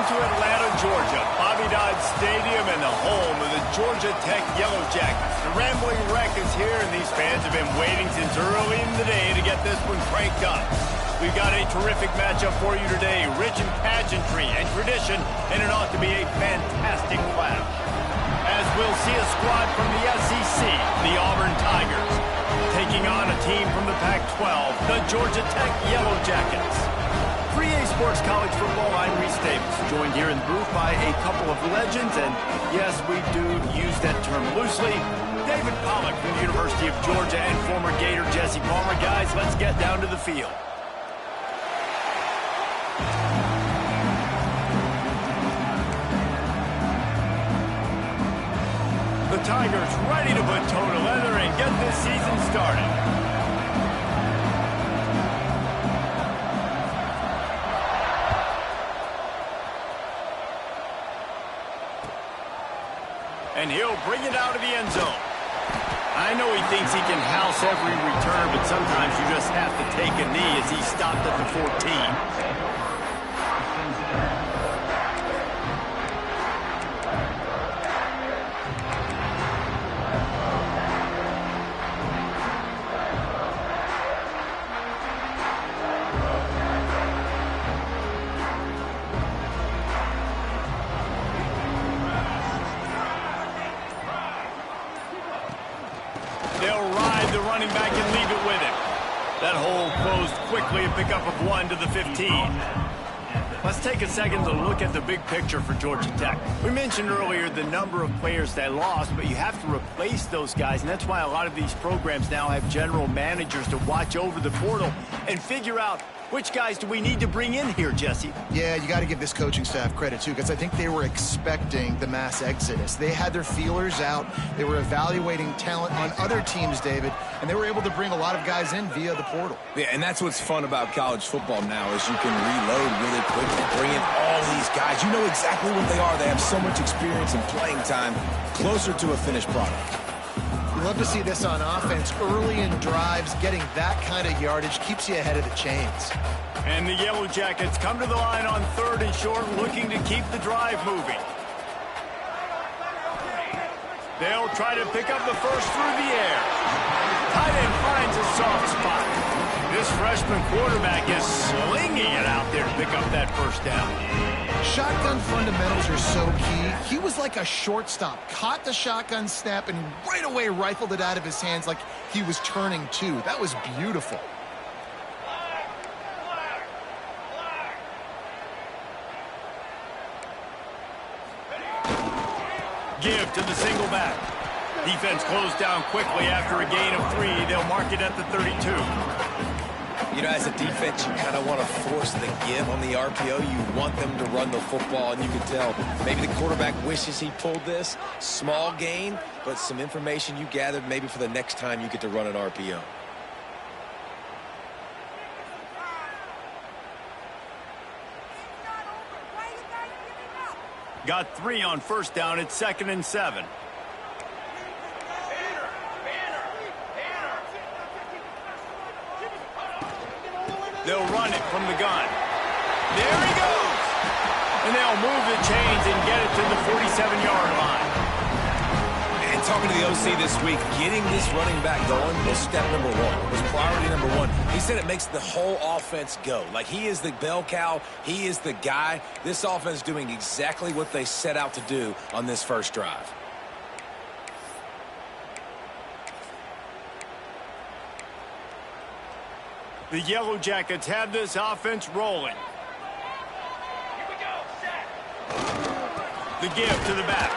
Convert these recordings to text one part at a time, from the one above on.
to Atlanta, Georgia, Bobby Dodd Stadium, and the home of the Georgia Tech Yellow Jackets. The Rambling Wreck is here, and these fans have been waiting since early in the day to get this one cranked up. We've got a terrific matchup for you today, rich in pageantry and tradition, and it ought to be a fantastic clash. As we'll see a squad from the SEC, the Auburn Tigers, taking on a team from the Pac-12, the Georgia Tech Yellow Jackets. For EA Sports College Football, I'm Reese Davis, joined here in the booth by a couple of legends, and yes, we do use that term loosely. David Pollack from the University of Georgia and former Gator Jesse Palmer. Guys, let's get down to the field. The Tigers ready to put toe to leather and get this season started. And he'll bring it out of the end zone. I know he thinks he can house every return, but sometimes you just have to take a knee as he stopped at the 14. They'll ride the running back and leave it with him. That hole closed quickly, a pickup of 1 to the 15. Let's take a second to look at the big picture for Georgia Tech. We mentioned earlier the number of players they lost, but you have to replace those guys, and that's why a lot of these programs now have general managers to watch over the portal and figure out which guys do we need to bring in here, Jesse? Yeah, you got to give this coaching staff credit, too, because I think they were expecting the mass exodus. They had their feelers out. They were evaluating talent on other teams, David, and they were able to bring a lot of guys in via the portal. Yeah, and that's what's fun about college football now is you can reload really quickly, bring in all these guys. You know exactly what they are. They have so much experience and playing time closer to a finished product. You love to see this on offense. Early in drives, getting that kind of yardage keeps you ahead of the chains. And the Yellow Jackets come to the line on 3rd and short, looking to keep the drive moving. They'll try to pick up the first through the air. Tight end finds a soft spot. This freshman quarterback is slinging it out there to pick up that first down. Shotgun fundamentals are so key. He was like a shortstop, caught the shotgun snap, and right away rifled it out of his hands like he was turning two. That was beautiful. Give to the single back. Defense closed down quickly after a gain of 3. They'll mark it at the 32. You know, as a defense, you kind of want to force the give on the RPO. You want them to run the football, and you can tell maybe the quarterback wishes he pulled this. Small gain, but some information you gathered maybe for the next time you get to run an RPO. Got 3 on first down. It's 2nd and 7. They'll run it from the gun. There he goes. And they'll move the chains and get it to the 47-yard line. And talking to the OC this week, getting this running back going was step number 1. Was priority number 1. He said it makes the whole offense go. Like, he is the bell cow. He is the guy. This offense is doing exactly what they set out to do on this first drive. The Yellow Jackets have this offense rolling. The give to the back.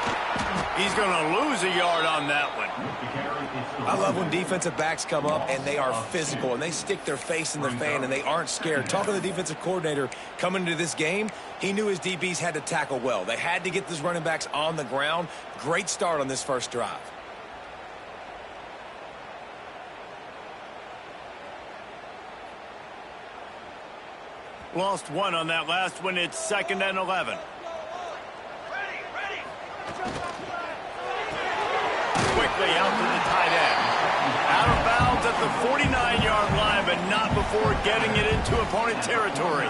He's going to lose a yard on that one. I love when defensive backs come up and they are physical and they stick their face in the fan and they aren't scared. Talking to the defensive coordinator coming into this game, he knew his DBs had to tackle well. They had to get those running backs on the ground. Great start on this first drive. Lost 1 on that last one. It's 2nd and 11. Quickly out to the tight end. Out of bounds at the 49-yard line, but not before getting it into opponent territory.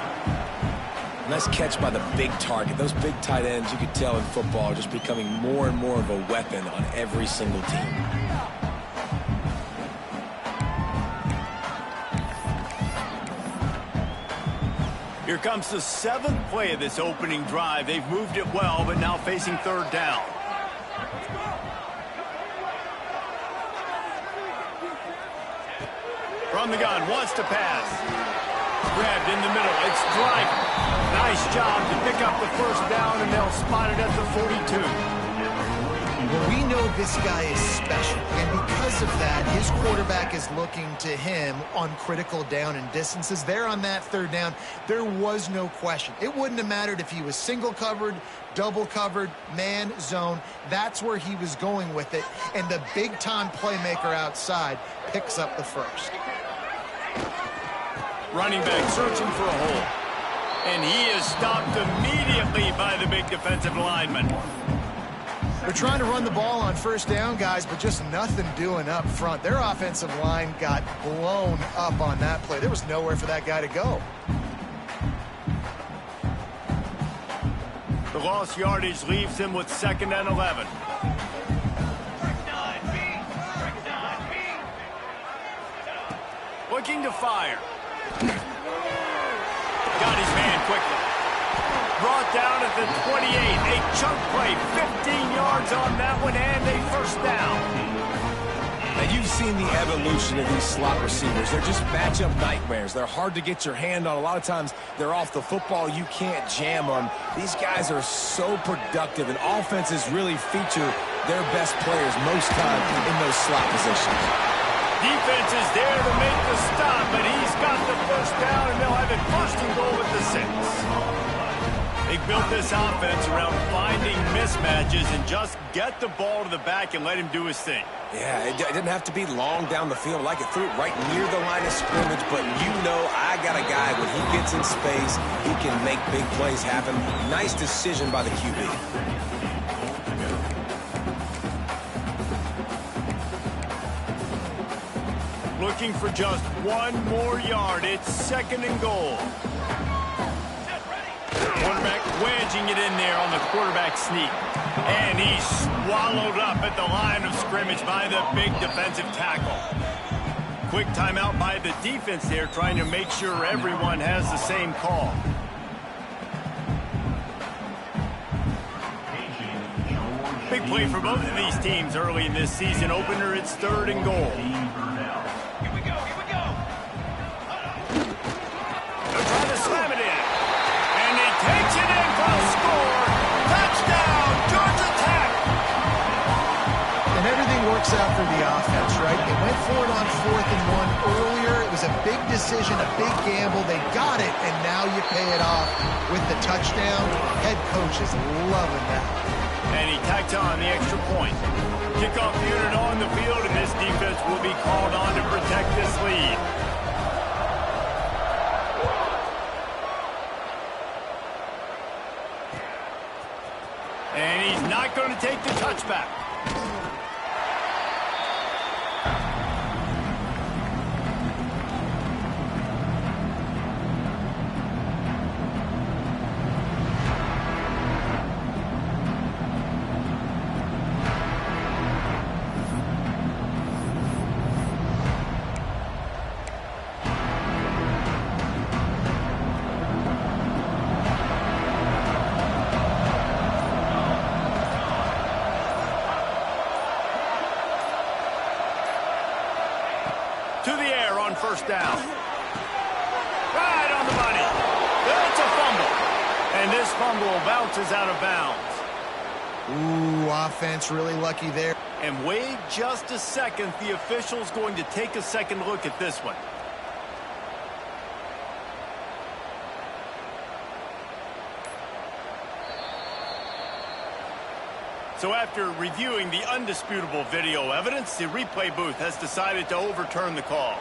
Nice catch by the big target. Those big tight ends, you could tell in football, are just becoming more and more of a weapon on every single team. Here comes the 7th play of this opening drive. They've moved it well, but now facing 3rd down. From the gun, wants to pass. Grabbed in the middle, it's Driver. Nice job to pick up the 1st down, and they'll spot it at the 42. Well, we know this guy is special, and because of that, his quarterback is looking to him on critical down and distances. There on that 3rd down, there was no question. It wouldn't have mattered if he was single covered, double covered, man, zone. That's where he was going with it, and the big-time playmaker outside picks up the 1st. Running back searching for a hole. And he is stopped immediately by the big defensive lineman. They're trying to run the ball on 1st down, guys, but just nothing doing up front. Their offensive line got blown up on that play. There was nowhere for that guy to go. The lost yardage leaves him with 2nd and 11. Looking to fire. Got his man quickly. Brought down at the 28. A chunk play, 15 yards on that one, and a 1st down. Now, you've seen the evolution of these slot receivers. They're just matchup nightmares. They're hard to get your hand on. A lot of times, they're off the football. You can't jam them. These guys are so productive, and offenses really feature their best players most time in those slot positions. Defense is there to make the stop, but he's got the 1st down, and they'll have it 1st and goal at the 6. They built this offense around finding mismatches and just get the ball to the back and let him do his thing. Yeah, it didn't have to be long down the field. Like it threw it right near the line of scrimmage, but you know I got a guy, when he gets in space, he can make big plays happen. Nice decision by the QB. Looking for just 1 more yard. It's 2nd and goal. Quarterback wedging it in there on the quarterback sneak. And he's swallowed up at the line of scrimmage by the big defensive tackle. Quick timeout by the defense there, trying to make sure everyone has the same call. Big play for both of these teams early in this season opener. It's 3rd and goal. They're trying to slam it in. And he takes it in for a score. Touchdown, Georgia Tech. And everything works out for the offense, right? They went for it on 4th and 1 earlier. It was a big decision, a big gamble. They got it, and now you pay it off with the touchdown. Head coach is loving that. And he tacks on the extra point. Kickoff unit on the field, and this defense will be called on to protect this lead. And he's not going to take the touchback. To the air on 1st down. Right on the money. It's a fumble. And this fumble bounces out of bounds. Ooh, offense really lucky there. And wait just a second. The official's going to take a second look at this one. So after reviewing the undisputable video evidence, the replay booth has decided to overturn the call.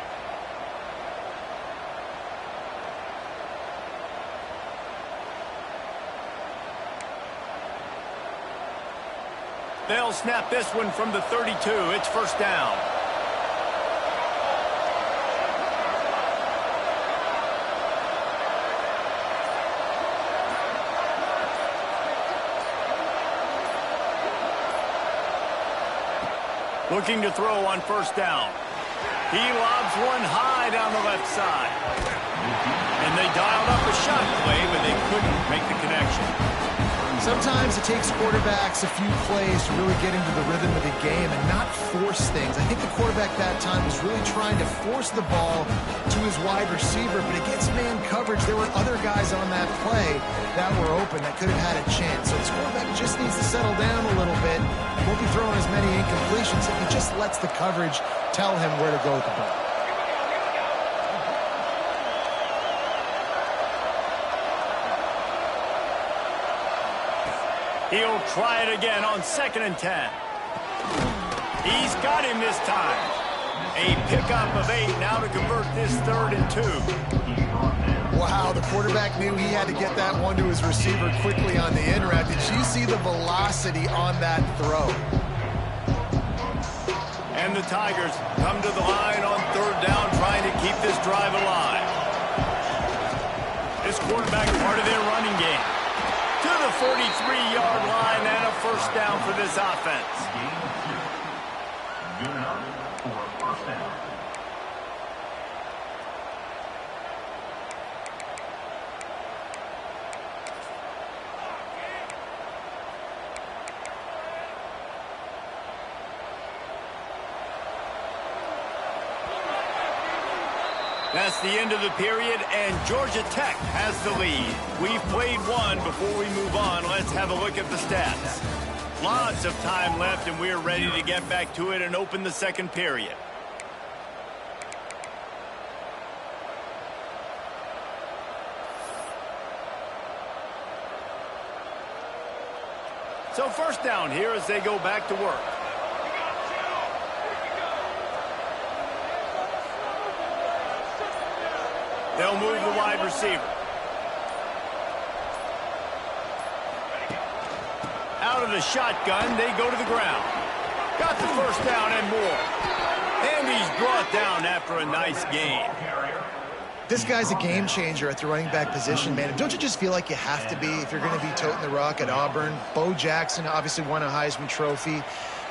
They'll snap this one from the 32. It's 1st down. Looking to throw on first down. He lobs one high down the left side. And they dialed up a shot play, but they couldn't make the connection. Sometimes it takes quarterbacks a few plays to really get into the rhythm of the game and not force things. I think the quarterback that time was really trying to force the ball to his wide receiver, but against man coverage, there were other guys on that play that were open that could have had a chance. So this quarterback just needs to settle down a little bit. Won't be throwing as many incompletions if he just lets the coverage tell him where to go with the ball. He'll try it again on 2nd and 10. He's got him this time. A pickup of 8 now to convert this 3rd and 2. Wow, the quarterback knew he had to get that one to his receiver quickly on the in route. Did you see the velocity on that throw? And the Tigers come to the line on 3rd down, trying to keep this drive alive. This quarterback part of their running game. To the 43-yard line and a first down for this offense. That's the end of the period, and Georgia Tech has the lead. We've played one. Before we move on, let's have a look at the stats. Lots of time left, and we're ready to get back to it and open the 2nd period. So first down here as they go back to work. They'll move the wide receiver. Out of the shotgun, they go to the ground. Got the first down and more. And he's brought down after a nice gain. This guy's a game changer at the running back position, man. Don't you just feel like you have to be if you're going to be toting the rock at Auburn? Bo Jackson obviously won a Heisman Trophy.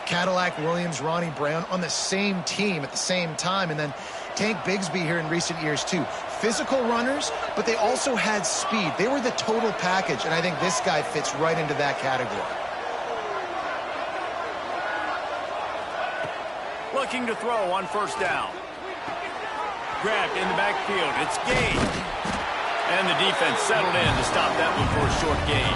Cadillac Williams, Ronnie Brown on the same team at the same time. And then Tank Bigsby here in recent years, too. Physical runners, but they also had speed. They were the total package, and I think this guy fits right into that category. Looking to throw on first down. Grabbed in the backfield. It's gained. And the defense settled in to stop that one for a short gain.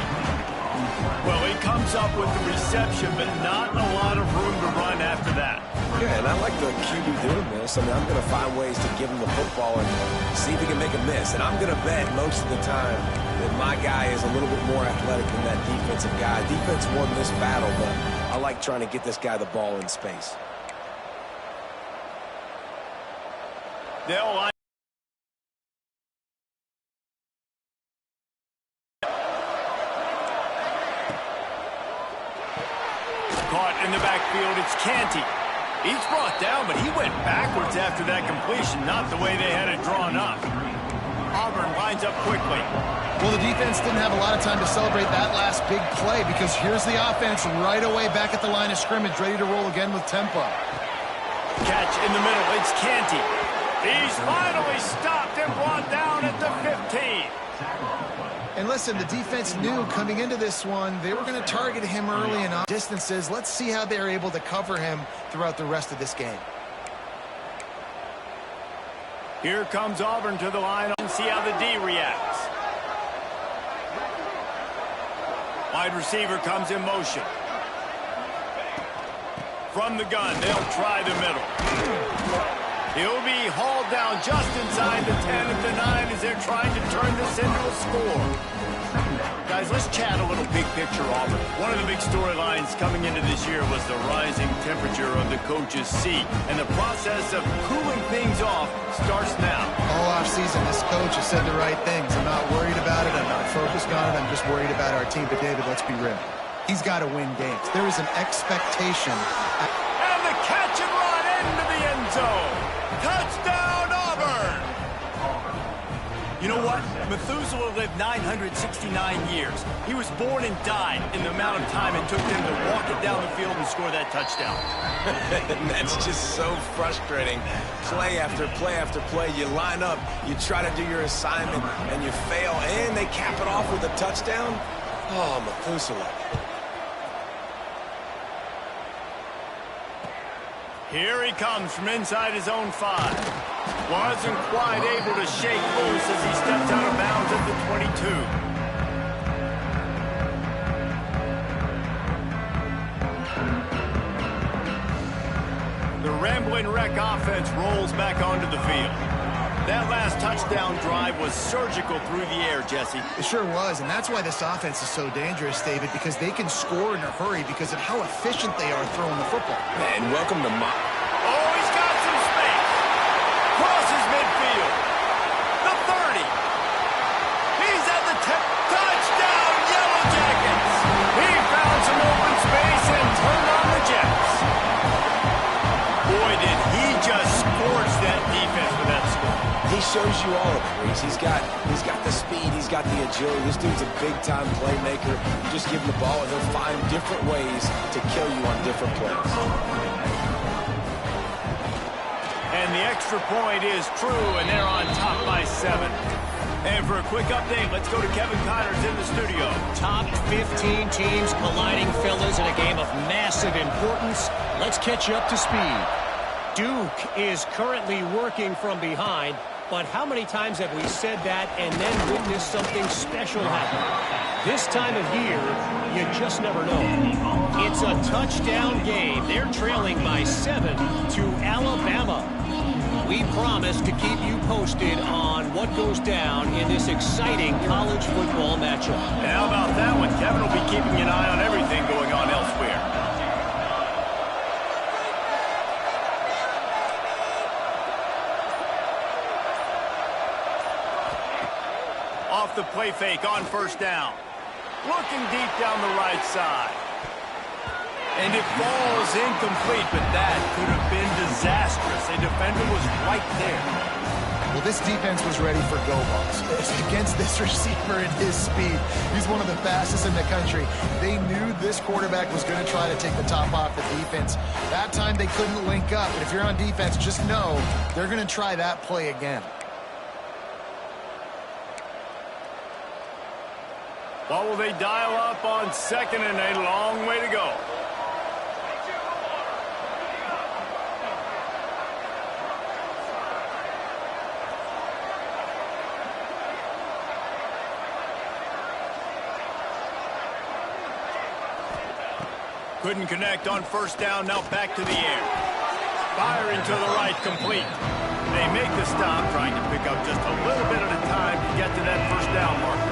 Well, he comes up with the reception, but not a lot of room to run after that. Yeah, and I like the QB doing this. I mean, I'm going to find ways to give him the football and see if he can make a miss. And I'm going to bet most of the time that my guy is a little bit more athletic than that defensive guy. Defense won this battle, but I like trying to get this guy the ball in space. They'll line. Caught in the backfield, it's Ncaa. He's brought down, but he went backwards after that completion, not the way they had it drawn up. Auburn lines up quickly. Well, the defense didn't have a lot of time to celebrate that last big play because here's the offense right away back at the line of scrimmage, ready to roll again with tempo. Catch in the middle, it's Ncaa. He's finally stopped and brought down at the 15. And listen, the defense knew coming into this one, they were going to target him early and on distances. Let's see how they're able to cover him throughout the rest of this game. Here comes Auburn to the line and see how the D reacts. Wide receiver comes in motion. From the gun, they'll try the middle. He'll be hauled down just inside the 10 at the 9 as they're trying to turn this into a score. Guys, let's chat a little big picture, Auburn. One of the big storylines coming into this year was the rising temperature of the coach's seat, and the process of cooling things off starts now. All offseason, this coach has said the right things. I'm not worried about it. I'm not focused on it. I'm just worried about our team. But, David, let's be real. He's got to win games. There is an expectation. And the catch and run into the end zone. Touchdown, Auburn! You know what? Methuselah lived 969 years. He was born and died in the amount of time it took him to walk it down the field and score that touchdown. That's just so frustrating. Play after play after play. You line up, you try to do your assignment, and you fail, and they cap it off with a touchdown? Oh, Methuselah. Here he comes from inside his own 5. Wasn't quite able to shake loose as he stepped out of bounds at the 22. The Rambling Wreck offense rolls back onto the field. That last touchdown drive was surgical through the air, Jesse. It sure was, and that's why this offense is so dangerous, David, because they can score in a hurry because of how efficient they are throwing the football. And welcome to my... Oh, he's got some space. Crosses midfield. The 30. He's at the 10. Touchdown, Yellow Jackets. He found some open space and turned on the Jets. Boy, did he just scorch that defense with that score. He shows you all of it, Reese. He's got the speed, he's got the agility. This dude's a big-time playmaker. You just give him the ball, and he'll find different ways to kill you on different plays. And the extra point is true, and they're on top by 7. And for a quick update, let's go to Kevin Connors in the studio. Top 15 teams colliding, fellas, in a game of massive importance. Let's catch you up to speed. Duke is currently working from behind, but how many times have we said that and then witnessed something special happen? This time of year, you just never know. It's a touchdown game. They're trailing by 7 to Alabama. We promise to keep you posted on what goes down in this exciting college football matchup. And how about that one? Kevin will be keeping an eye on everything going on elsewhere. Off the play fake on first down. Looking deep down the right side. And it falls incomplete, but that could have been disastrous. A defender was right there. Well, this defense was ready for go balls. Against this receiver and his speed, he's one of the fastest in the country. They knew this quarterback was going to try to take the top off the defense. That time they couldn't link up, but if you're on defense, just know they're going to try that play again. What will they dial up on 2nd and a long way to go? Couldn't connect on first down, now back to the air. Firing to the right, complete. They make the stop, trying to pick up just a little bit at a time to get to that first down marker.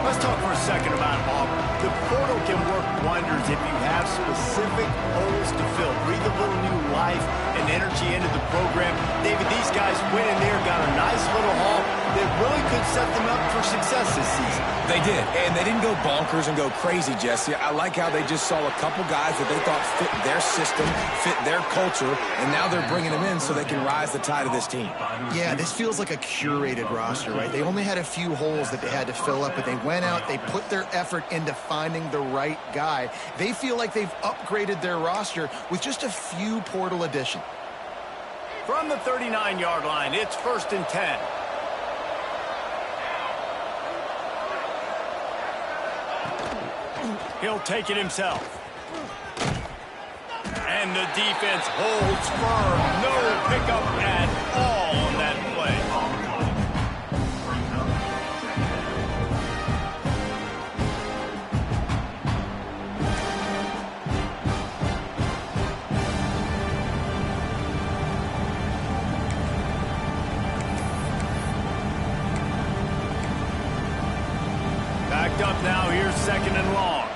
Let's talk for a second about Auburn. The portal can work wonders if you have specific holes to fill. Breathe a little new life and energy into the program. David, these guys went in there, got a nice little haul that really could set them up for success this season. They did, and they didn't go bonkers and go crazy, Jesse. I like how they just saw a couple guys that they thought fit their system, fit their culture, and now they're bringing them in so they can rise the tide of this team. Yeah, this feels like a curated roster, right? They only had a few holes that they had to fill up, but they went out, they put their effort into finding the right guy. They feel like they've upgraded their roster with just a few portal additions. From the 39-yard line, it's 1st and 10. He'll take it himself. And the defense holds firm. No pickup at all on that play. Backed up now, here's 2nd and long.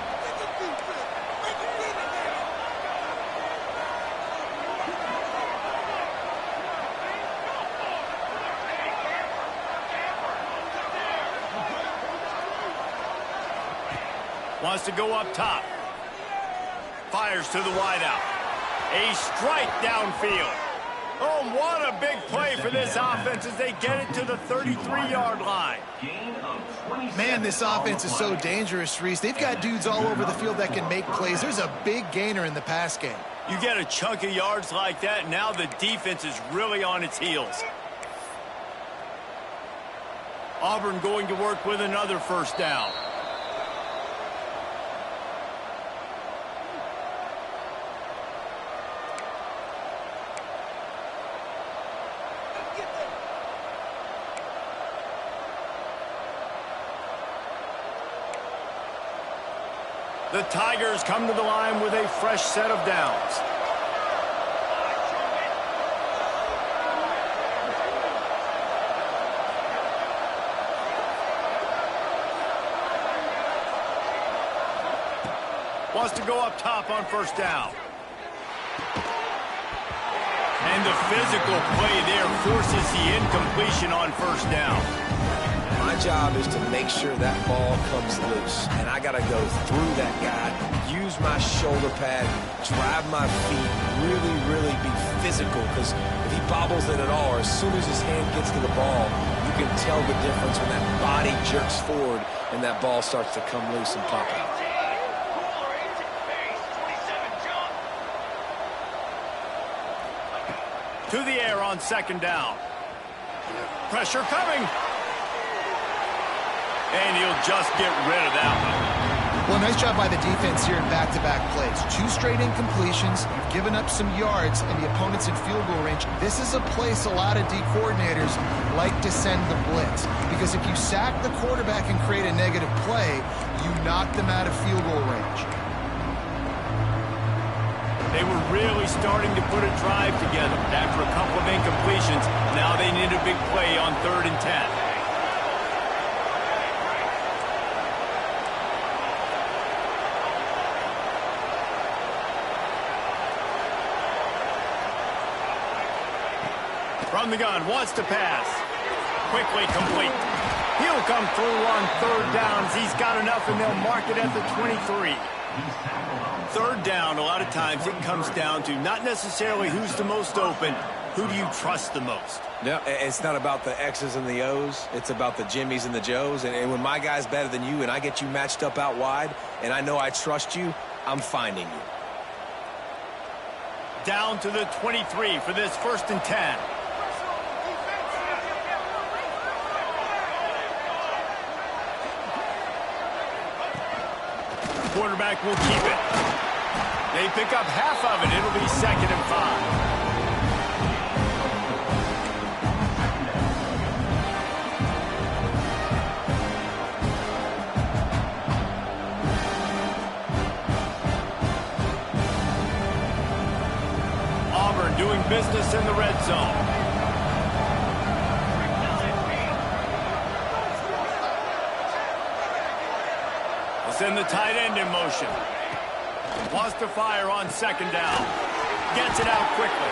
Wants to go up top. Fires to the wideout. A strike downfield. Oh, what a big play for this offense as they get it to the 33-yard line. Man, this offense is so dangerous, Reese. They've got dudes all over the field that can make plays. There's a big gainer in the pass game. You get a chunk of yards like that, now the defense is really on its heels. Auburn going to work with another first down. The Tigers come to the line with a fresh set of downs. Wants to go up top on first down. And the physical play there forces the incompletion on first down. My job is to make sure that ball comes loose, and I got to go through that guy, use my shoulder pad, drive my feet, really be physical, because if he bobbles it at all, or as soon as his hand gets to the ball, you can tell the difference when that body jerks forward and that ball starts to come loose and pop out. To the air on second down. Pressure coming. And he'll just get rid of that one. Well, nice job by the defense here in back-to-back plays. 2 straight incompletions. You've given up some yards, and the opponent's in field goal range. This is a place a lot of D coordinators like to send the blitz. Because if you sack the quarterback and create a negative play, you knock them out of field goal range. They were really starting to put a drive together. After a couple of incompletions, now they need a big play on 3rd and 10. From the gun, wants to pass. Quickly complete. He'll come through on 3rd downs. He's got enough, and they'll mark it at the 23. 3rd down, a lot of times it comes down to not necessarily who's the most open, who do you trust the most? No, it's not about the X's and the O's. It's about the Jimmys and the Joes. And when my guy's better than you and I get you matched up out wide and I know I trust you, I'm finding you. Down to the 23 for this 1st and 10. Quarterback will keep it. They pick up half of it. It'll be 2nd and 5. Auburn doing business in the red zone. Send the tight end in motion. Wants to fire on 2nd down. Gets it out quickly.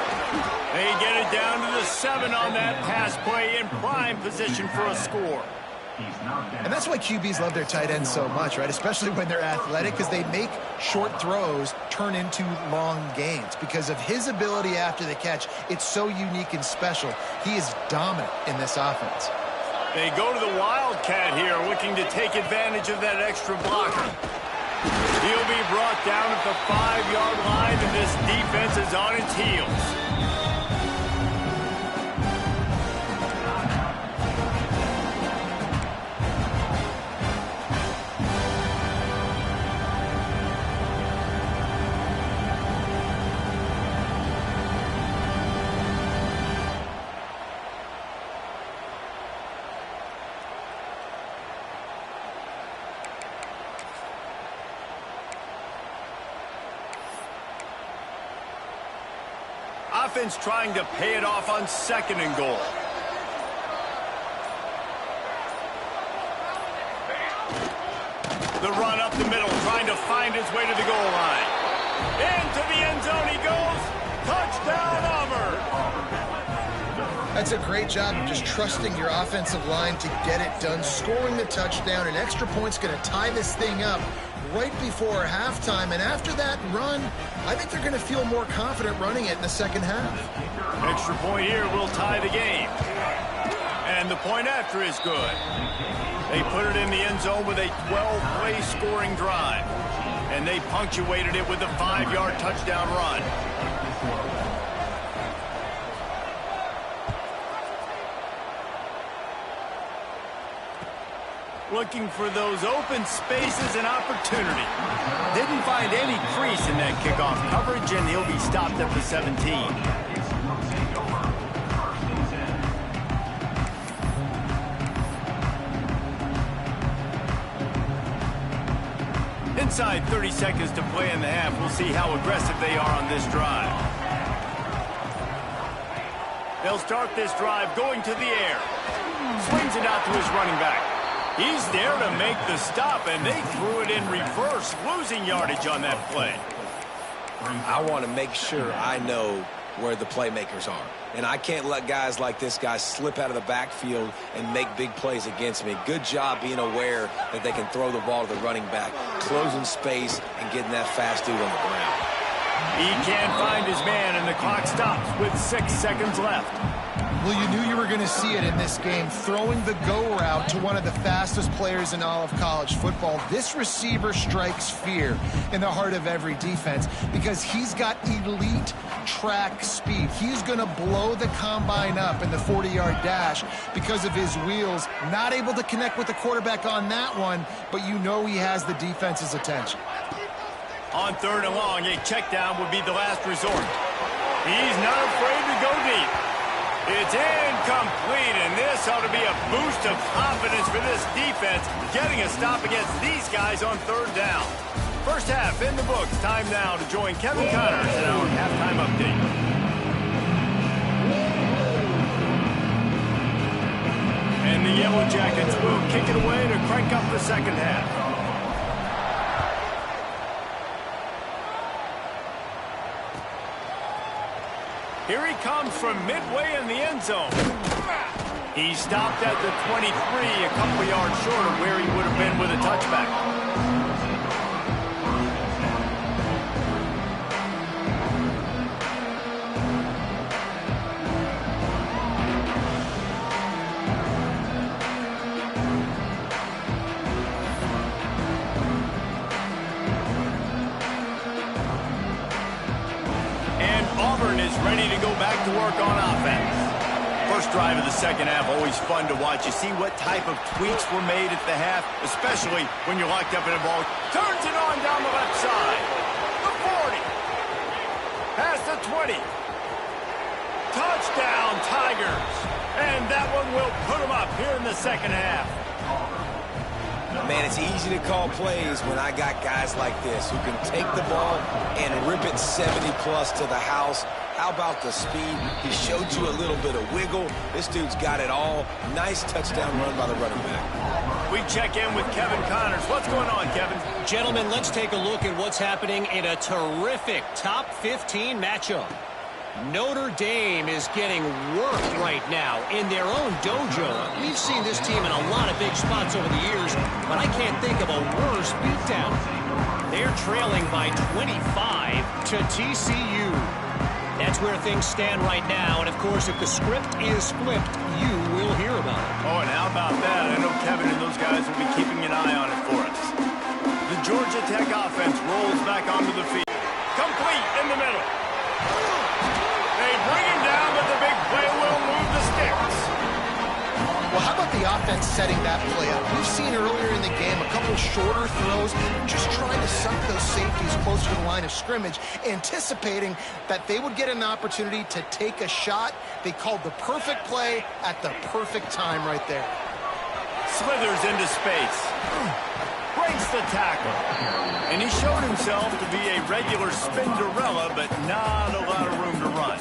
They get it down to the 7 on that pass play in prime position for a score. And that's why QBs love their tight ends so much, right? Especially when they're athletic, because they make short throws turn into long gains. Because of his ability after the catch, it's so unique and special. He is dominant in this offense. They go to the Wildcat here, looking to take advantage of that extra blocker. He'll be brought down at the 5-yard line, and this defense is on its heels. Offense trying to pay it off on 2nd and goal. The run up the middle, trying to find his way to the goal line. Into the end zone he goes. Touchdown, Auburn. That's a great job of just trusting your offensive line to get it done, scoring the touchdown. An extra point's going to tie this thing up right before halftime. And after that run, I think they're going to feel more confident running it in the second half. Extra point here will tie the game. And the point after is good. They put it in the end zone with a 12-play scoring drive. And they punctuated it with a 5-yard touchdown run. Looking for those open spaces and opportunity. Didn't find any crease in that kickoff coverage, and he'll be stopped at the 17. Inside 30 seconds to play in the half. We'll see how aggressive they are on this drive. They'll start this drive going to the air. Swings it out to his running back. He's there to make the stop, and they threw it in reverse, losing yardage on that play. I want to make sure I know where the playmakers are. And I can't let guys like this guy slip out of the backfield and make big plays against me. Good job being aware that they can throw the ball to the running back, closing space, and getting that fast dude on the ground. He can't find his man, and the clock stops with 6 seconds left. Well, you knew you were going to see it in this game, throwing the go route to one of the fastest players in all of college football. This receiver strikes fear in the heart of every defense because he's got elite track speed. He's going to blow the combine up in the 40-yard dash because of his wheels. Not able to connect with the quarterback on that one, but you know he has the defense's attention. On 3rd and long, a check down would be the last resort. He's not afraid to go deep. It's incomplete, and this ought to be a boost of confidence for this defense, getting a stop against these guys on 3rd down. First half in the books. Time now to join Kevin Connors in our halftime update. And the Yellow Jackets will kick it away to crank up the second half. Here he comes from midway in the end zone. He stopped at the 23, a couple yards short of where he would have been with a touchback. Ready to go back to work on offense. First drive of the second half, always fun to watch. You see what type of tweaks were made at the half, especially when you're locked up in a ball. Turns it on down the left side. The 40. Past the 20. Touchdown, Tigers. And that one will put them up here in the second half. Man, it's easy to call plays when I got guys like this who can take the ball and rip it 70-plus to the house. How about the speed? He showed you a little bit of wiggle. This dude's got it all. Nice touchdown run by the running back. We check in with Kevin Connors. What's going on, Kevin? Gentlemen, let's take a look at what's happening in a terrific top 15 matchup. Notre Dame is getting worked right now in their own dojo. We've seen this team in a lot of big spots over the years, but I can't think of a worse beatdown. They're trailing by 25 to TCU. That's where things stand right now, and of course, if the script is flipped, you will hear about it. Oh, and how about that? I know Kevin and those guys will be keeping an eye on it for us. The Georgia Tech offense rolls back onto the field. Complete in the middle. They bring him down, but the big play will move the sticks. Well, how about the offense setting that play up? We've seen earlier in the game a couple shorter throws, just trying to suck those safeties closer to the line of scrimmage, anticipating that they would get an opportunity to take a shot. They called the perfect play at the perfect time right there. Slithers into space. Breaks the tackle. And he showed himself to be a regular Spinderella, but not a lot of room to run.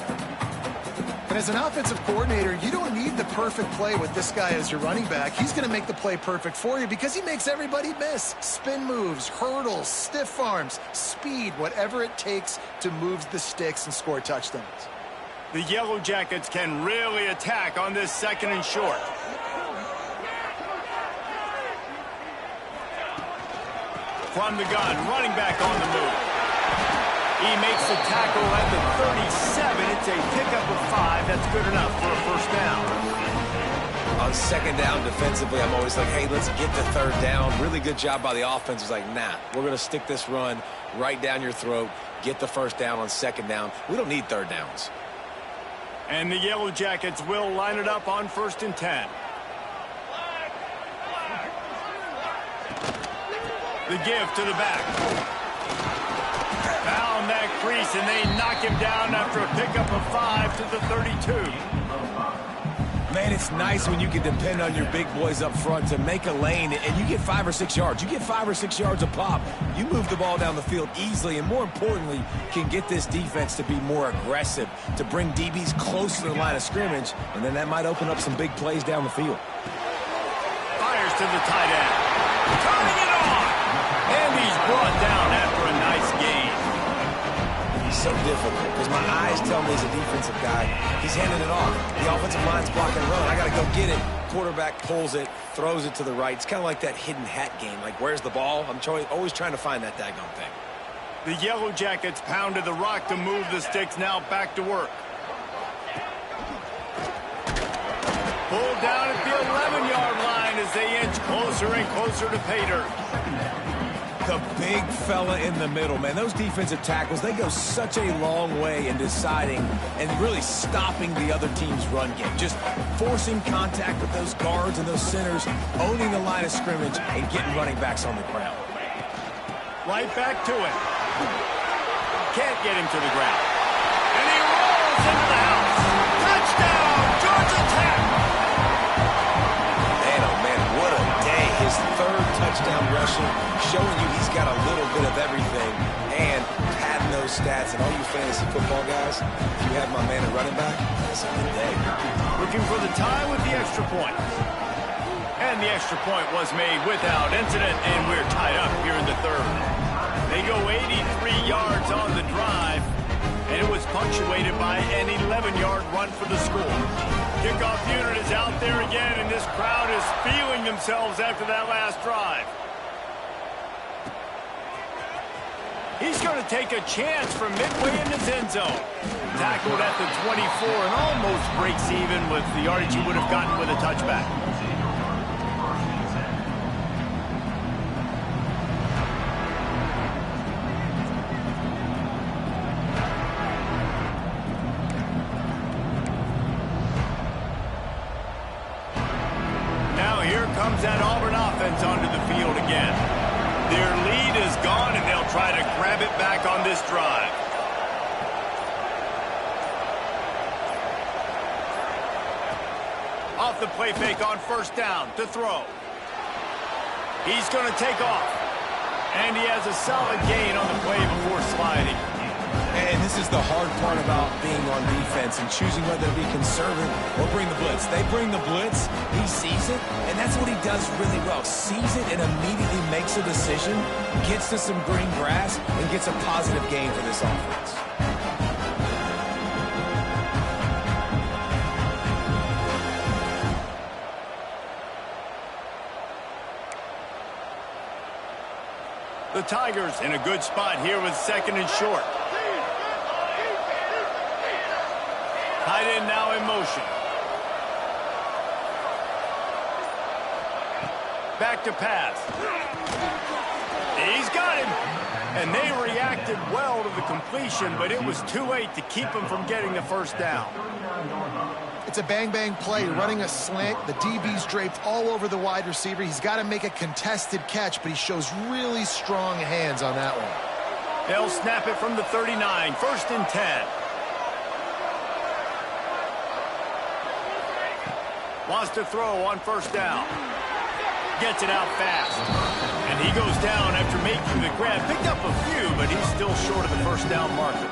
And as an offensive coordinator, you don't need the perfect play with this guy as your running back. He's going to make the play perfect for you because he makes everybody miss. Spin moves, hurdles, stiff arms, speed, whatever it takes to move the sticks and score touchdowns. The Yellow Jackets can really attack on this 2nd and short. From the gun, running back on the move. He makes the tackle at the 37. It's a pickup of 5. That's good enough for a first down. On 2nd down defensively, I'm always like, hey, let's get the 3rd down. Really good job by the offense. It's like, nah, we're going to stick this run right down your throat, get the 1st down on 2nd down. We don't need 3rd downs. And the Yellow Jackets will line it up on 1st and 10. The give to the back. Found that crease, and they knock him down after a pickup of 5 to the 32. Man, it's nice when you can depend on your big boys up front to make a lane, and you get 5 or 6 yards. You get 5 or 6 yards a pop. You move the ball down the field easily, and more importantly, can get this defense to be more aggressive, to bring DBs close to the line of scrimmage, and then that might open up some big plays down the field. Fires to the tight end. Turning it on! And he's brought down after a nice gain. He's so difficult because my eyes tell me he's a defensive guy. He's handing it off. The offensive line's blocking run. I got to go get it. Quarterback pulls it, throws it to the right. It's kind of like that hidden hat game. Like, where's the ball? I'm always trying to find that daggone thing. The Yellow Jackets pounded the rock to move the sticks. Now back to work. Pulled down at the 11-yard line as they inch closer and closer to pay dirt. The big fella in the middle, man. Those defensive tackles, they go such a long way in deciding and really stopping the other team's run game. Just forcing contact with those guards and those centers, owning the line of scrimmage, and getting running backs on the ground. Right back to it. Can't get him to the ground. And he rolls into the house. Touchdown, Georgia Tech! Man, oh man, what a day. His 3rd touchdown rushing, showing you he's got a little bit of everything, and padding those stats. And all you fantasy football guys, if you have my man at running back, that's a good day. Looking for the tie with the extra point. And the extra point was made without incident, and we're tied up here in the 3rd. They go 83 yards on the drive, and it was punctuated by an 11-yard run for the score. Kickoff unit is out there again, and this crowd is feeling themselves after that last drive. He's going to take a chance from midway in his end zone. Tackled at the 24 and almost breaks even with the yardage he would have gotten with a touchback. Comes that Auburn offense onto the field again. Their lead is gone, and they'll try to grab it back on this drive. Off the play fake on 1st down to throw. He's going to take off. And he has a solid gain on the play before sliding. And this is the hard part about being on defense and choosing whether to be conservative or bring the blitz. They bring the blitz, he sees it, and that's what he does really well. Sees it and immediately makes a decision, gets to some green grass, and gets a positive gain for this offense. The Tigers in a good spot here with 2nd and short. Tight end now in motion. Back to pass. He's got him. And they reacted well to the completion, but it was too late to keep him from getting the 1st down. It's a bang-bang play, running a slant. The DB's draped all over the wide receiver. He's got to make a contested catch, but he shows really strong hands on that one. They'll snap it from the 39, 1st and 10. Wants to throw on 1st down. Gets it out fast. And he goes down after making the grab. Picked up a few, but he's still short of the 1st down marker.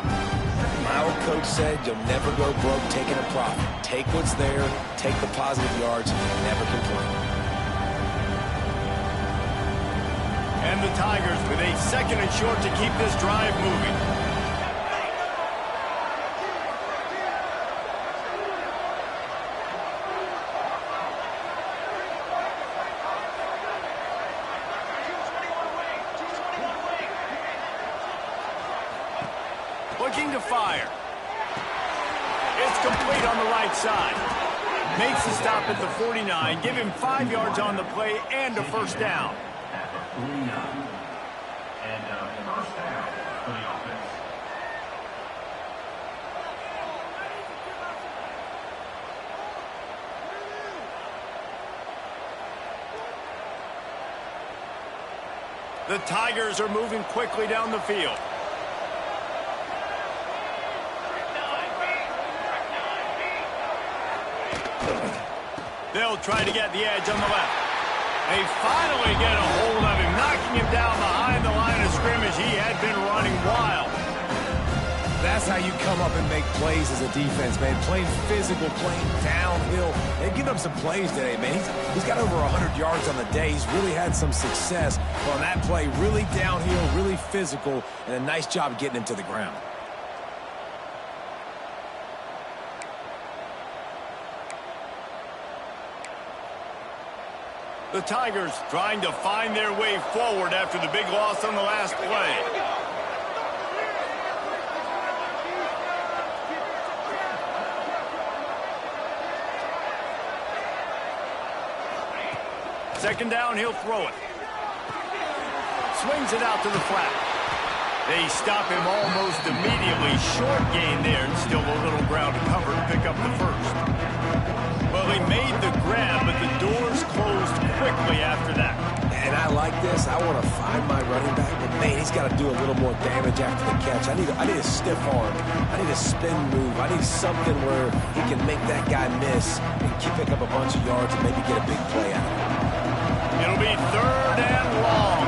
My old coach said you'll never go broke taking a profit. Take what's there, take the positive yards, never complain. And the Tigers with a 2nd and short to keep this drive moving. looking to fire. It's complete on the right side. Makes the stop at the 49. Give him 5 yards on the play and a first down. The Tigers are moving quickly down the field. They'll try to get the edge on the left. They finally get a hold of him, knocking him down behind the line of scrimmage. He had been running wild. That's how you come up and make plays as a defense, man. Playing physical, playing downhill. They've given up some plays today, man. He's got over 100 yards on the day. He's really had some success on that play. Really downhill, really physical, and a nice job getting him to the ground. The Tigers trying to find their way forward after the big loss on the last play. Second down, he'll throw it. Swings it out to the flat. They stop him almost immediately. Short gain there, and still a little ground to cover to pick up the first. Well, he made the grab, but the doors closed quickly after that. And I like this. I want to find my running back, but man, he's got to do a little more damage after the catch. I need a stiff arm. I need a spin move. I need something where he can make that guy miss and pick up a bunch of yards and maybe get a big play out of it. It'll be third and long.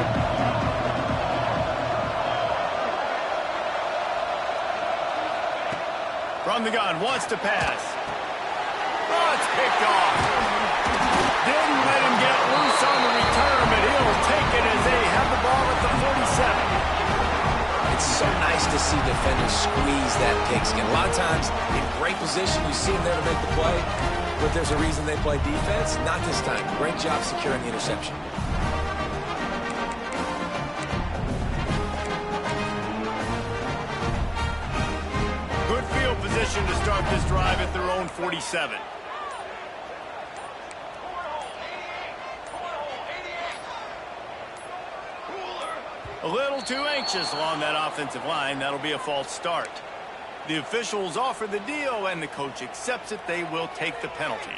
From the gun, wants to pass. Oh, it's picked off. Didn't let him get loose on the return, but he'll take it as they have the ball at the 47. It's so nice to see defenders squeeze that pigskin. A lot of times, in great position, you see him there to make the play, but there's a reason they play defense. Not this time. Great job securing the interception. Good field position to start this drive at their own 47. A little too anxious along that offensive line. That'll be a false start. The officials offer the deal, and the coach accepts it. They will take the penalty.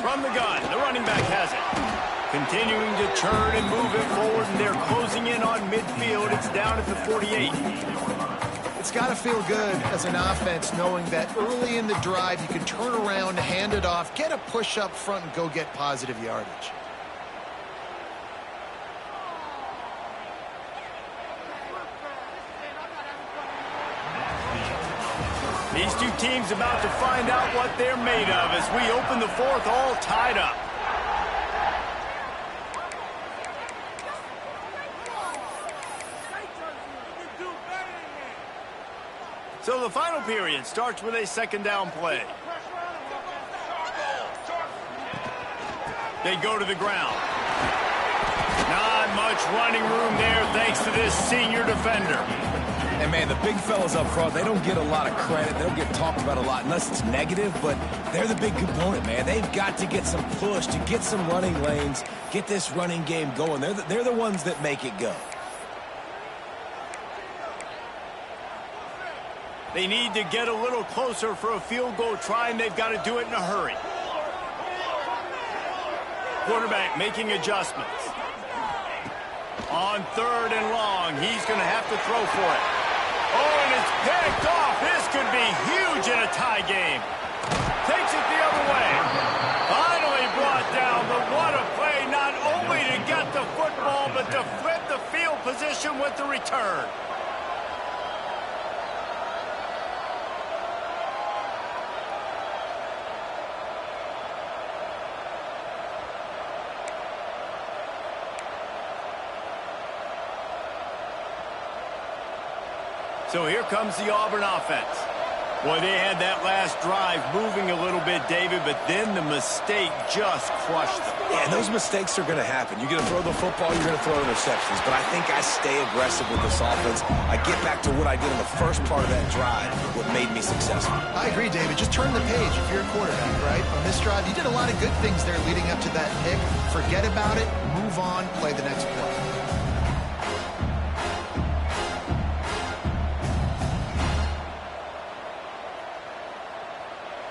From the gun, the running back has it. Continuing to churn and move it forward, and they're closing in on midfield. It's down at the 48. It's got to feel good as an offense knowing that early in the drive you can turn around, hand it off, get a push up front, and go get positive yardage. These two teams about to find out what they're made of as we open the fourth all tied up. So the final period starts with a second down play. They go to the ground. Not much running room there thanks to this senior defender. And, man, the big fellas up front, they don't get a lot of credit. They don't get talked about a lot unless it's negative, but they're the big component, man. They've got to get some push, to get some running lanes, get this running game going. They're the ones that make it go. They need to get a little closer for a field goal try, and they've got to do it in a hurry. Quarterback making adjustments. On third and long, he's going to have to throw for it. Oh, and it's picked off. This could be huge in a tie game. Takes it the other way. Finally brought down, but what a play, not only to get the football, but to flip the field position with the return. So here comes the Auburn offense. Well, they had that last drive moving a little bit, David, but then the mistake just crushed them. Yeah, and those mistakes are going to happen. You're going to throw the football, you're going to throw interceptions. But I think I stay aggressive with this offense. I get back to what I did in the first part of that drive, what made me successful. I agree, David. Just turn the page if you're a quarterback, right? On this drive, you did a lot of good things there leading up to that pick. Forget about it, move on, play the next play.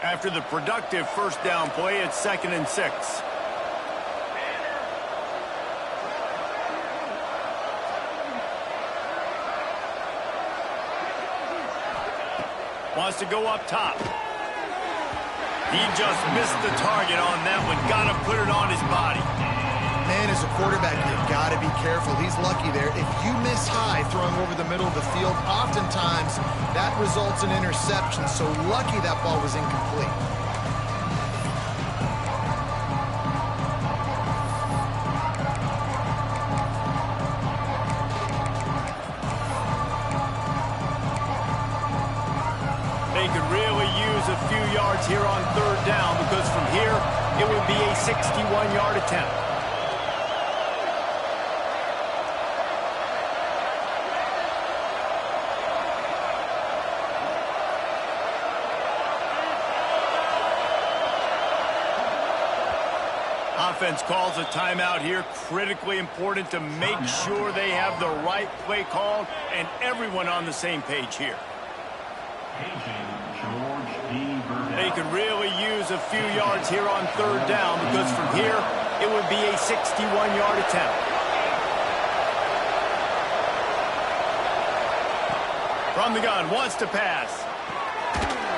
After the productive first down play, it's 2nd and 6. Wants to go up top. He just missed the target on that one. Got to put it on his body. Man, as a quarterback, you've got to be careful. He's lucky there. If you miss high throwing over the middle of the field, oftentimes that results in interception. So lucky that ball was incomplete. They could really use a few yards here on 3rd down because from here it would be a 61-yard attempt. Offense calls a timeout here. Critically important to make sure they have the right play called and everyone on the same page here. They could really use a few yards here on 3rd down because from here it would be a 61-yard attempt. From the gun, wants to pass.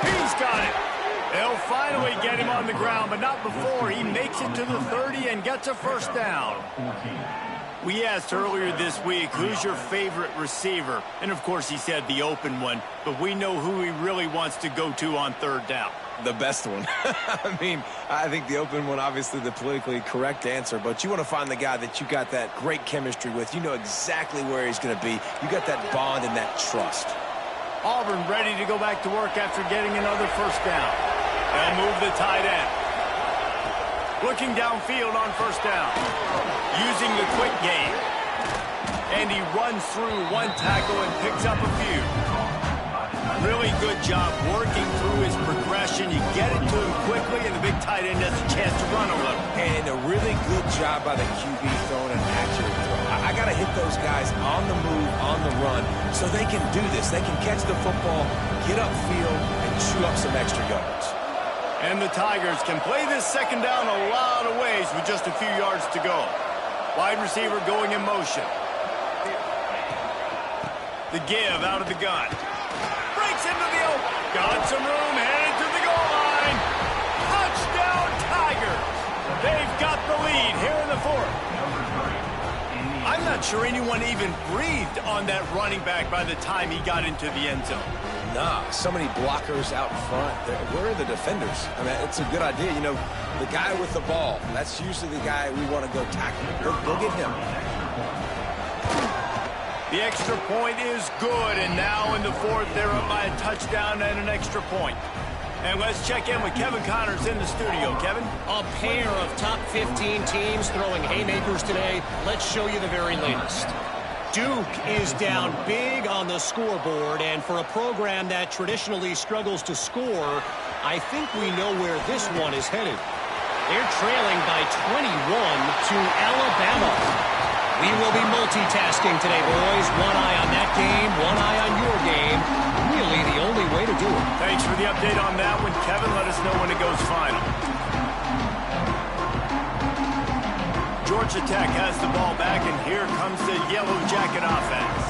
He's got it. They'll finally get him on the ground, but not before he makes it to the 30 and gets a first down. We asked earlier this week, who's your favorite receiver? And, of course, he said the open one, but we know who he really wants to go to on 3rd down. The best one. I mean, I think the open one, obviously the politically correct answer, but you want to find the guy that you got that great chemistry with. You know exactly where he's going to be. You got that bond and that trust. Auburn ready to go back to work after getting another first down. They'll move the tight end. Looking downfield on 1st down. Using the quick game. And he runs through one tackle and picks up a few. Really good job working through his progression. You get it to him quickly, and the big tight end has a chance to run a little. And a really good job by the QB throwing an accurate throw. I got to hit those guys on the move, on the run, so they can do this. They can catch the football, get upfield, and chew up some extra yards. And the Tigers can play this 2nd down a lot of ways with just a few yards to go. Wide receiver going in motion. The give out of the gun. Breaks into the open. Got some room, headed to the goal line. Touchdown Tigers. They've got the lead here in the 4th. I'm not sure anyone even breathed on that running back by the time he got into the end zone. Nah, so many blockers out front. Where are the defenders? I mean, it's a good idea. You know, the guy with the ball, that's usually the guy we want to go tackle. Go get him. The extra point is good, and now in the 4th, they're up by a touchdown and an extra point. And let's check in with Kevin Connors in the studio. Kevin? A pair of top 15 teams throwing haymakers today. Let's show you the very latest. Duke is down big on the scoreboard, and for a program that traditionally struggles to score, I think we know where this one is headed. They're trailing by 21 to Alabama. We will be multitasking today, boys. One eye on that game, one eye on your game. Really the only way to do it. Thanks for the update on that one, Kevin. Let us know when it goes final. Georgia Tech has the ball back, and here comes the Yellow Jacket offense.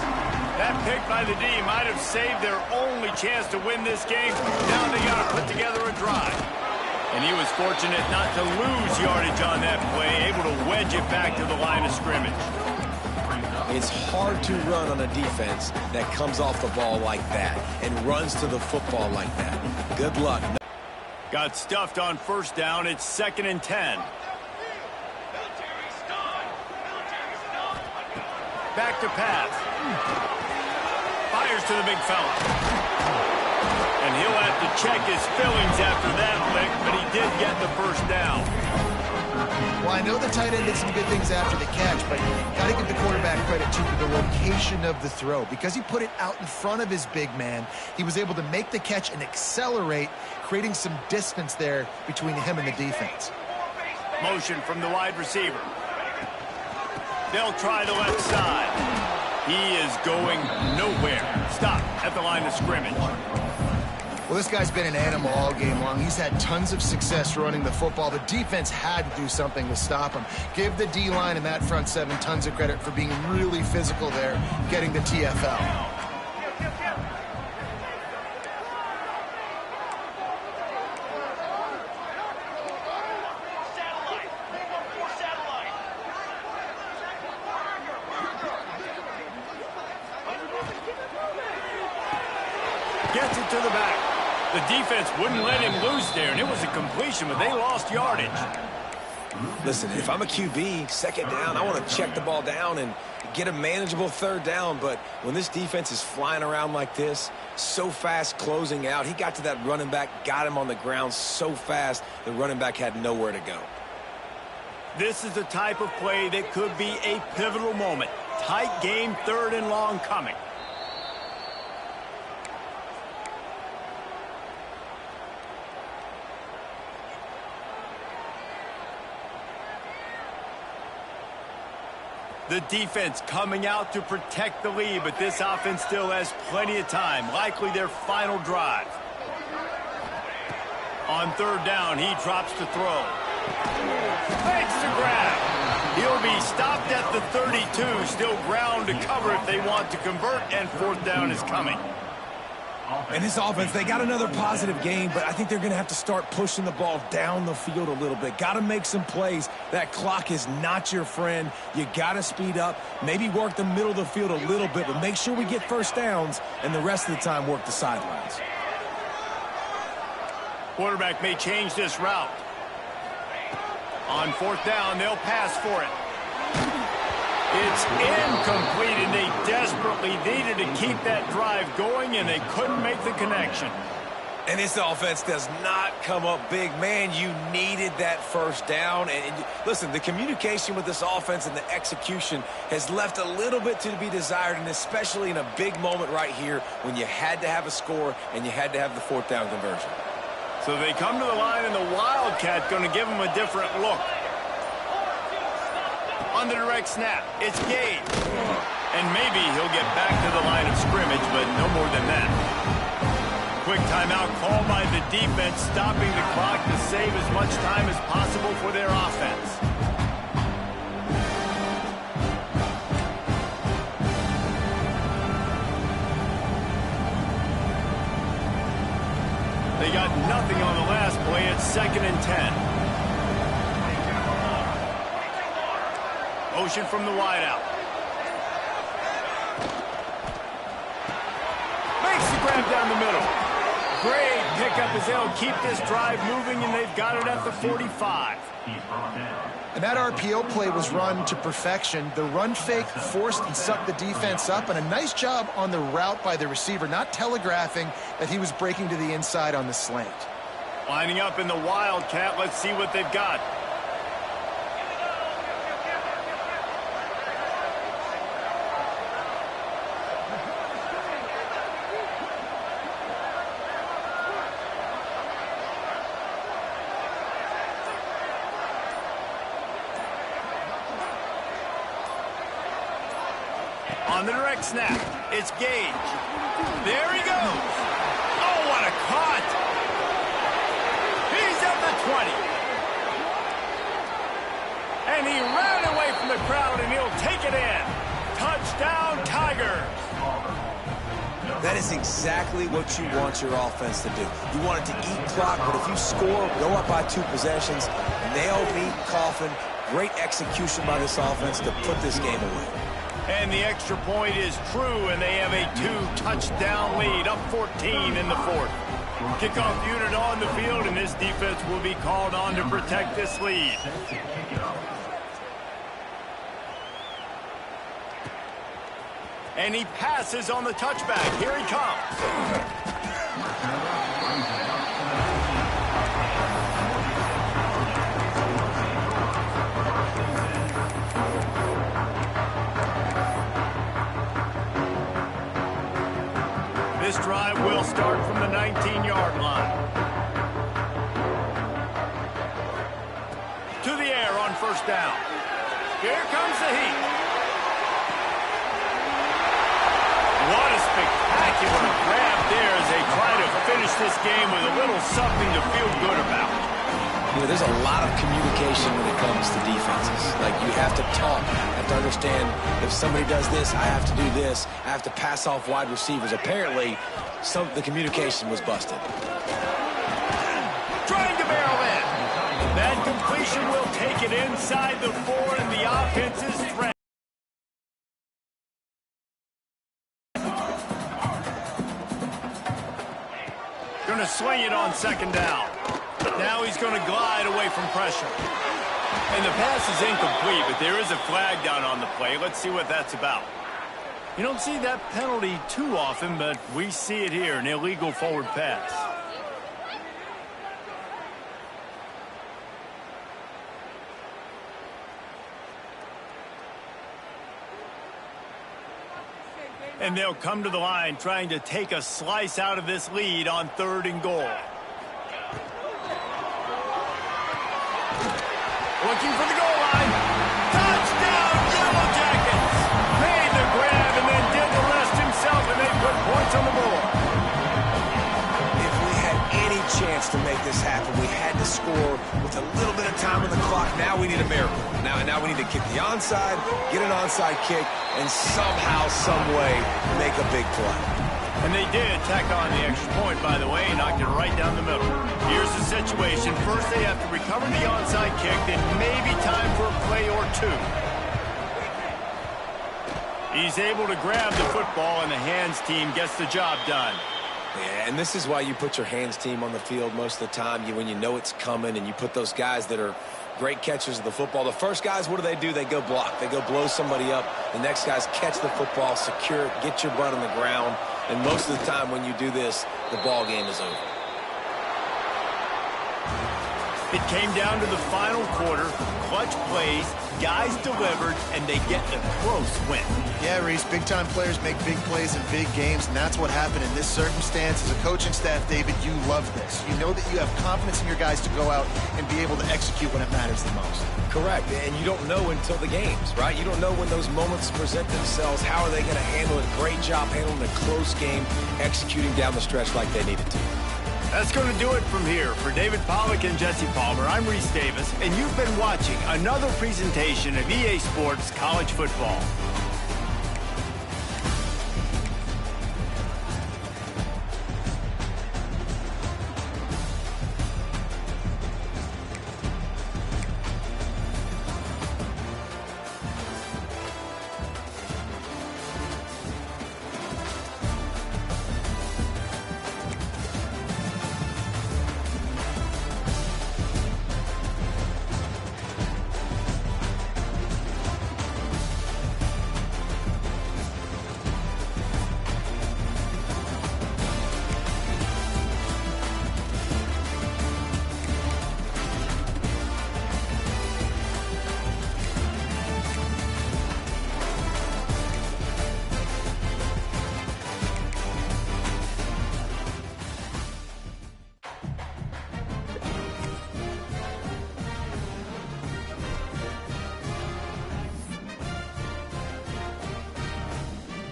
That pick by the D might have saved their only chance to win this game. Now they got to put together a drive. And he was fortunate not to lose yardage on that play, able to wedge it back to the line of scrimmage. It's hard to run on a defense that comes off the ball like that and runs to the football like that. Good luck. Got stuffed on 1st down. It's 2nd and 10. Back to pass. Fires to the big fella. And he'll have to check his feelings after that lick, but he did get the first down. Well, I know the tight end did some good things after the catch, but got to give the quarterback credit too for the location of the throw. Because he put it out in front of his big man, he was able to make the catch and accelerate, creating some distance there between him and the defense. Motion from the wide receiver. They'll try the left side. He is going nowhere. Stop at the line of scrimmage. Well, this guy's been an animal all game long. He's had tons of success running the football. The defense had to do something to stop him. Give the D-line and that front seven tons of credit for being really physical there, getting the TFL. Gets it to the back. The defense wouldn't let him loose there, and it was a completion, but they lost yardage. Listen, if I'm a QB, second down, I want to check the ball down and get a manageable third down. But when this defense is flying around like this, so fast closing out, he got to that running back, got him on the ground so fast, the running back had nowhere to go. This is the type of play that could be a pivotal moment. Tight game, third and long coming. The defense coming out to protect the lead, but this offense still has plenty of time, likely their final drive. On third down, he drops to throw. Makes the grab. He'll be stopped at the 32, still ground to cover if they want to convert, and fourth down is coming. And this offense, they got another positive game, but I think they're going to have to start pushing the ball down the field a little bit. Got to make some plays. That clock is not your friend. You got to speed up, maybe work the middle of the field a little bit, but make sure we get first downs, and the rest of the time work the sidelines. Quarterback may change this route. On fourth down, they'll pass for it. It's incomplete, and they desperately needed to keep that drive going, and they couldn't make the connection. And this offense does not come up big. Man, you needed that first down. And listen, the communication with this offense and the execution has left a little bit to be desired, and especially in a big moment right here when you had to have a score and you had to have the fourth down conversion. So they come to the line, and the Wildcat going to give them a different look. On the direct snap, it's Gage. And maybe he'll get back to the line of scrimmage, but no more than that. Quick timeout called by the defense, stopping the clock to save as much time as possible for their offense. They got nothing on the last play. It's 2nd and 10. Motion from the wideout. Makes the grab down the middle. Great pickup as they'll keep this drive moving, and they've got it at the 45. And that RPO play was run to perfection. The run fake forced and sucked the defense up, and a nice job on the route by the receiver, not telegraphing that he was breaking to the inside on the slant. Lining up in the Wildcat. Let's see what they've got. On the direct snap, it's Gage. There he goes. Oh, what a cut. He's at the 20. And he ran away from the crowd, and he'll take it in. Touchdown, Tigers. That is exactly what you want your offense to do. You want it to eat clock, but if you score, go up by 2 possessions, nail beat, coffin, great execution by this offense to put this game away. And the extra point is true, and they have a 2-touchdown lead, up 14 in the 4th. Kickoff unit on the field, and this defense will be called on to protect this lead. And he passes on the touchback. Here he comes. This drive will start from the 19-yard line. To the air on first down. Here comes the heat. What a spectacular grab there as they try to finish this game with a little something to feel good about. You know, there's a lot of communication when it comes to defenses. Like, you have to talk. You have to understand if somebody does this, I have to do this. I have to pass off wide receivers. Apparently, the communication was busted. Trying to barrel in. That completion will take it inside the 4, and the offense is threatened. Going to swing it on second down. Now he's going to glide away from pressure. And the pass is incomplete, but there is a flag down on the play. Let's see what that's about. You don't see that penalty too often, but we see it here, an illegal forward pass. And they'll come to the line trying to take a slice out of this lead on 3rd and goal. Looking for the goal line. Touchdown, Yellow Jackets! Made the grab and then did the rest himself, and they put points on the board. If we had any chance to make this happen, we had to score with a little bit of time on the clock. Now we need a miracle. Now we need to kick the onside, get an onside kick, and somehow, some way, make a big play. And they did tack on the extra point, by the way, and knocked it right down the middle. Here's the situation. First, they have to recover the onside kick, then maybe time for a play or two. He's able to grab the football, and the hands team gets the job done. Yeah, and this is why you put your hands team on the field most of the time. When you know it's coming, and you put those guys that are great catchers of the football. The first guys, what do? They go block. They go blow somebody up. The next guys catch the football, secure it, get your butt on the ground. And most of the time when you do this, the ball game is over. It came down to the final quarter. Clutch plays, guys delivered, and they get the close win. Yeah, Reese, big-time players make big plays in big games, and that's what happened in this circumstance. As a coaching staff, David, you love this. You know that you have confidence in your guys to go out and be able to execute when it matters the most. Correct, and you don't know until the games, right? You don't know when those moments present themselves. How are they going to handle it? Great job handling a close game, executing down the stretch like they needed to. That's going to do it from here. For David Pollack and Jesse Palmer, I'm Reese Davis, and you've been watching another presentation of EA Sports College Football.